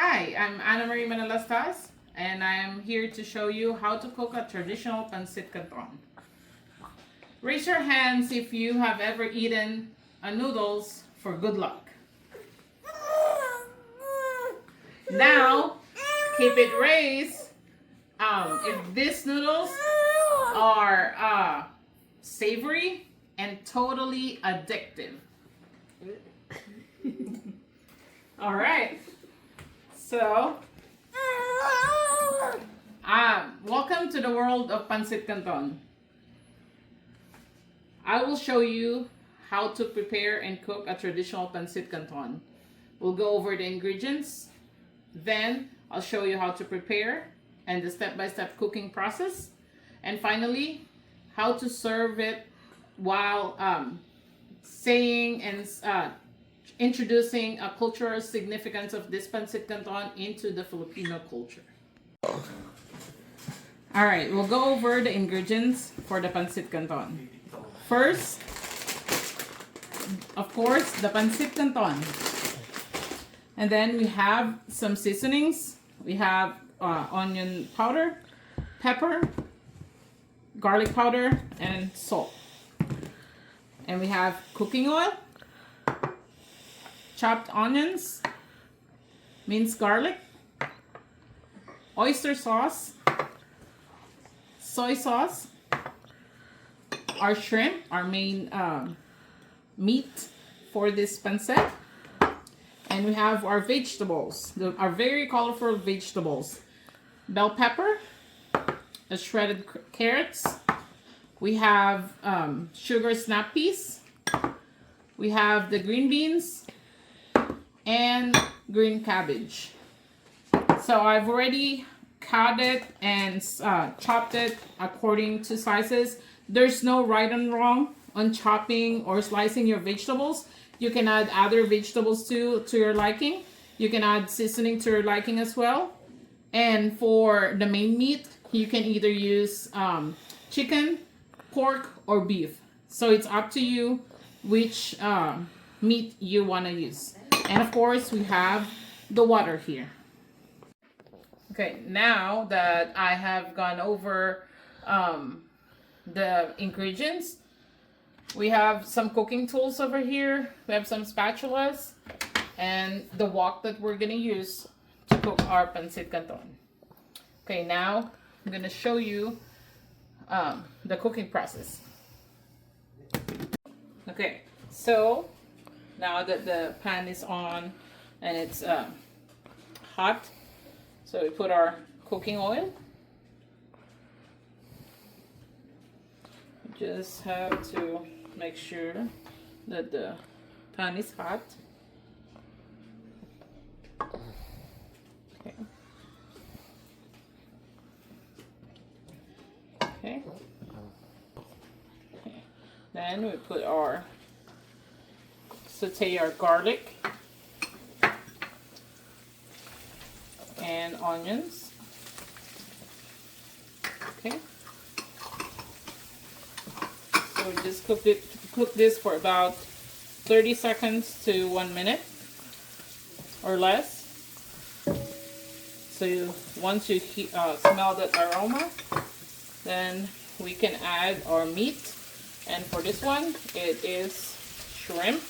Hi, I'm Ana Marie Manalastas, and I'm here to show you how to cook a traditional pancit canton. Raise your hands if you have ever eaten a noodles for good luck. Now, keep it raised. If these noodles are savory and totally addictive. All right. So, welcome to the world of pancit canton. I will show you how to prepare and cook a traditional pancit canton. We'll go over the ingredients. Then I'll show you how to prepare and the step-by-step cooking process. And finally, how to serve it while saying and introducing a cultural significance of this pancit canton into the Filipino culture. All right, we'll go over the ingredients for the pancit canton. First, of course, the pancit canton. And then we have some seasonings. We have onion powder, pepper, garlic powder, and salt. And we have cooking oil, chopped onions, minced garlic, oyster sauce, soy sauce, our shrimp, our main meat for this pancit. And we have our vegetables, our very colorful vegetables. Bell pepper, a shredded carrots. We have sugar snap peas. We have the green beans and green cabbage. So I've already cut it and chopped it according to sizes. There's no right and wrong on chopping or slicing your vegetables. You can add other vegetables to your liking. You can add seasoning to your liking as well. And for the main meat, you can either use chicken, pork, or beef. So it's up to you which meat you want to use. And of course, we have the water here. Okay, now that I have gone over the ingredients, we have some cooking tools over here. We have some spatulas and the wok that we're gonna use to cook our pancit canton. Okay, now I'm gonna show you the cooking process. Okay, so now that the pan is on and it's hot, so we put our cooking oil. Just have to make sure that the pan is hot. Okay. Okay. Okay. Then we put saute our garlic and onions. Okay. So we just cook this for about 30 seconds to 1 minute or less. So once you smell that aroma, then we can add our meat. And for this one, it is shrimp.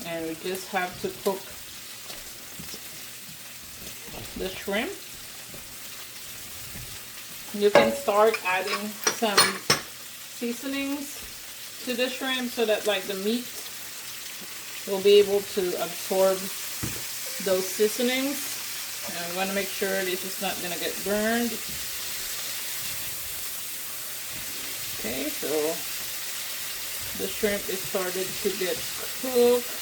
And we just have to cook the shrimp. You can start adding some seasonings to the shrimp so that like the meat will be able to absorb those seasonings. And we want to make sure this is not going to get burned. Okay, so the shrimp is started to get cooked.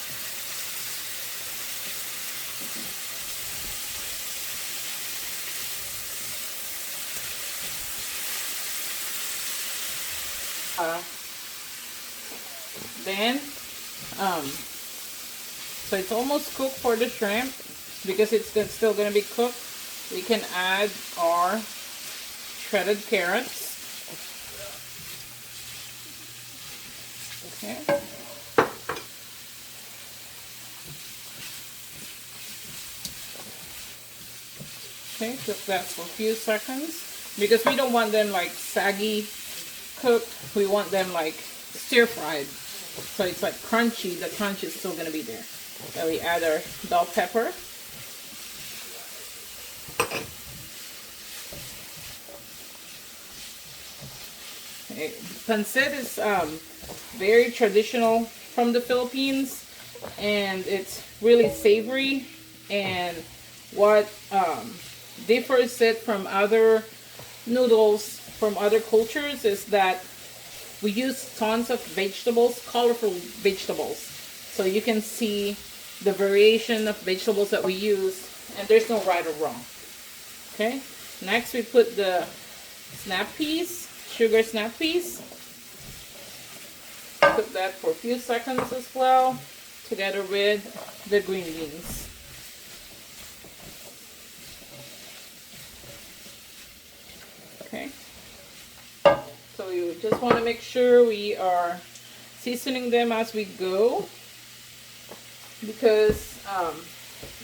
Then so it's almost cooked for the shrimp. Because it's still going to be cooked, we can add our shredded carrots. Okay. Okay, cook that for a few seconds because we don't want them like saggy cooked. We want them like stir fried. So it's like crunchy. The crunch is still gonna be there. Then we add our bell pepper. Okay. Pancit is very traditional from the Philippines, and it's really savory. And what differs it from other noodles from other cultures is that we use tons of vegetables, colorful vegetables. So you can see the variation of vegetables that we use, and there's no right or wrong. Okay, next we put the snap peas, sugar snap peas. Cook that for a few seconds as well, together with the green beans. Okay, so you just want to make sure we are seasoning them as we go, because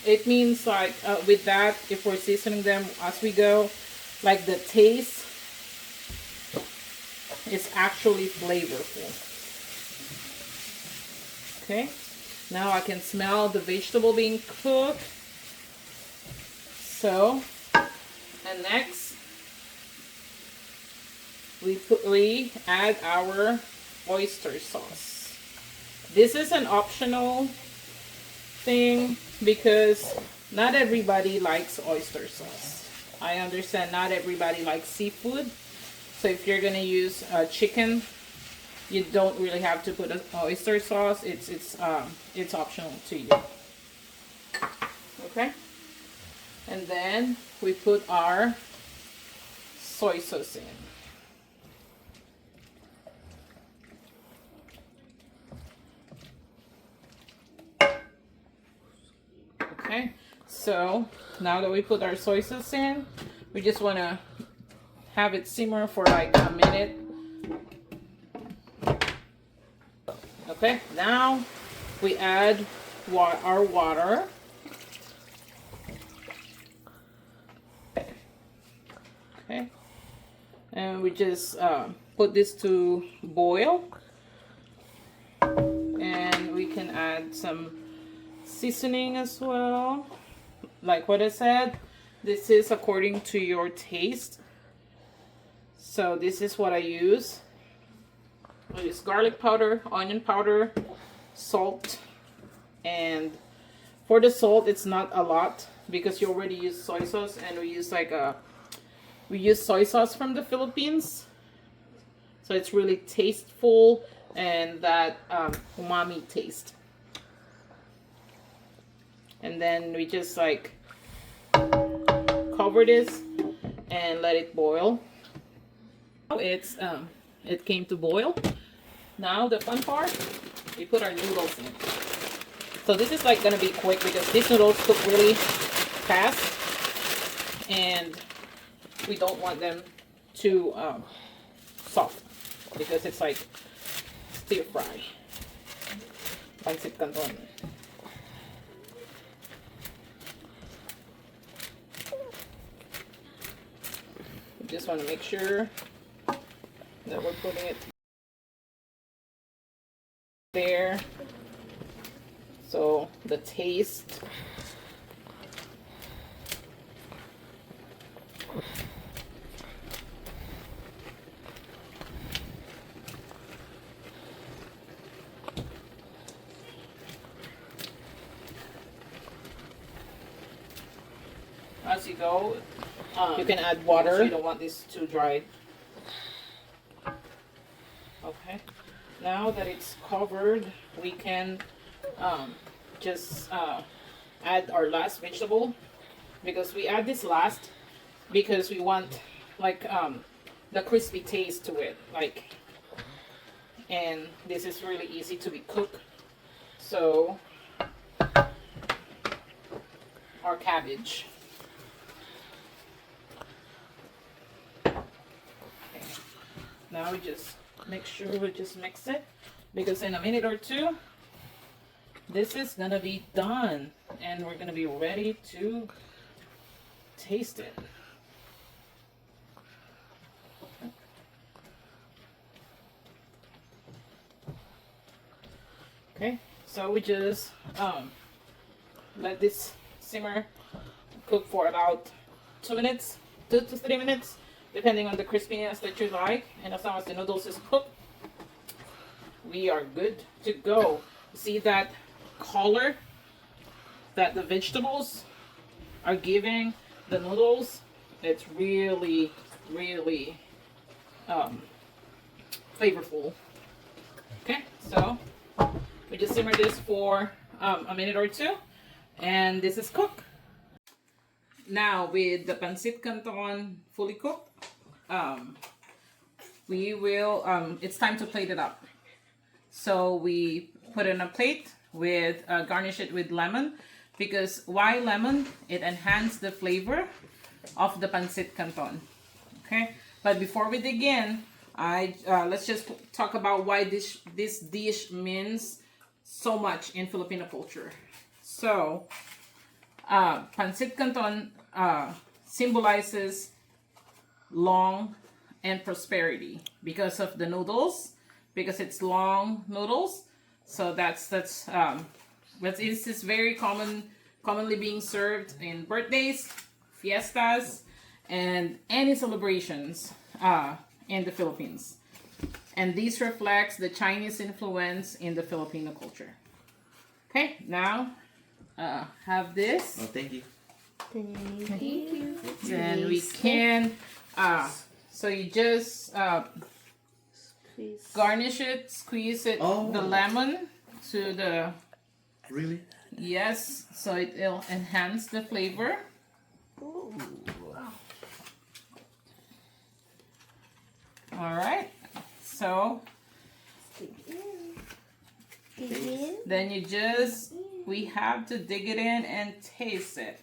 it means like with that, if we're seasoning them as we go, like the taste is actually flavorful. Okay, now I can smell the vegetable being cooked. So, and next we add our oyster sauce. This is an optional thing because not everybody likes oyster sauce. I understand not everybody likes seafood. So if you're gonna use chicken, you don't really have to put an oyster sauce. It's optional to you. Okay, and then we put our soy sauce in. Okay, so now that we put our soy sauce in, we just want to have it simmer for like a minute. Okay, now we add our water. Okay, and we just put this to boil, and we can add some seasoning as well. Like what I said, this is according to your taste. So this is what I use. I use garlic powder, onion powder, salt, and for the salt it's not a lot because you already use soy sauce, and we use soy sauce from the Philippines, so it's really tasteful and that umami taste. And then we just like cover this and let it boil. Now it came to boil. Now the fun part, we put our noodles in. So this is like gonna be quick because these noodles cook really fast, and we don't want them too soft because it's like stir fry. Pancit Canton. We just want to make sure that we're putting it there, so the taste as you go. You can add water. You don't want this too dry. Okay. Now that it's covered, we can just add our last vegetable, because we add this last because we want like the crispy taste to it, like, and this is really easy to be cooked. So our cabbage. Okay. Now we just make sure we just mix it. because in a minute or two, this is gonna be done and we're gonna be ready to taste it. Okay, so we just let this simmer, cook for about 2 minutes, 2 to 3 minutes, depending on the crispiness that you like. And as long as the noodles is cooked, we are good to go. See that color that the vegetables are giving the noodles? It's really, really flavorful. Okay, so we just simmer this for a minute or two, and this is cooked. Now with the pancit canton fully cooked, we will, it's time to plate it up. So we put it in a plate with, garnish it with lemon, because why lemon? It enhances the flavor of the pancit canton. Okay, but before we dig in, let's just talk about why this dish means so much in Filipino culture. So, pancit canton symbolizes long and prosperity because of the noodles, because it's long noodles. So this is very commonly being served in birthdays, fiestas, and any celebrations in the Philippines. And this reflects the Chinese influence in the Filipino culture. Okay, now have this. Oh, thank you. Thank you. Then we can, so you just Please. garnish it, squeeze it, Oh. the lemon to the, Really? yes, so it'll enhance the flavor. Ooh. All right, so Dig in. then we have to dig it in and taste it.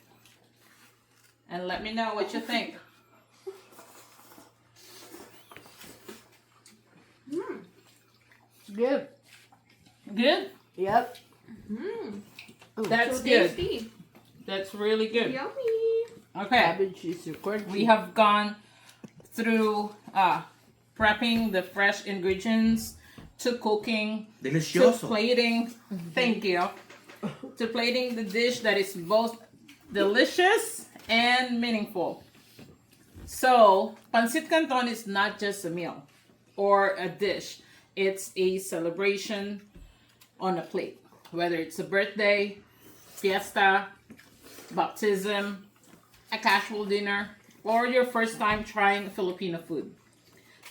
And let me know what you think. Good. Good? Yep. That's So good. tasty. That's really good. Yummy. Okay, Cabbage is your crunchy. we have gone through prepping the fresh ingredients to cooking to Delicioso. plating. Thank you. To plating the dish that is both delicious and meaningful. So, pancit canton is not just a meal or a dish. It's a celebration on a plate. Whether it's a birthday, fiesta, baptism, a casual dinner, or your first time trying Filipino food.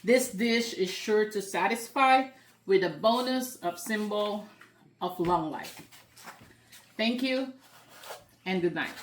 This dish is sure to satisfy with a bonus of symbol of long life. Thank you and good night.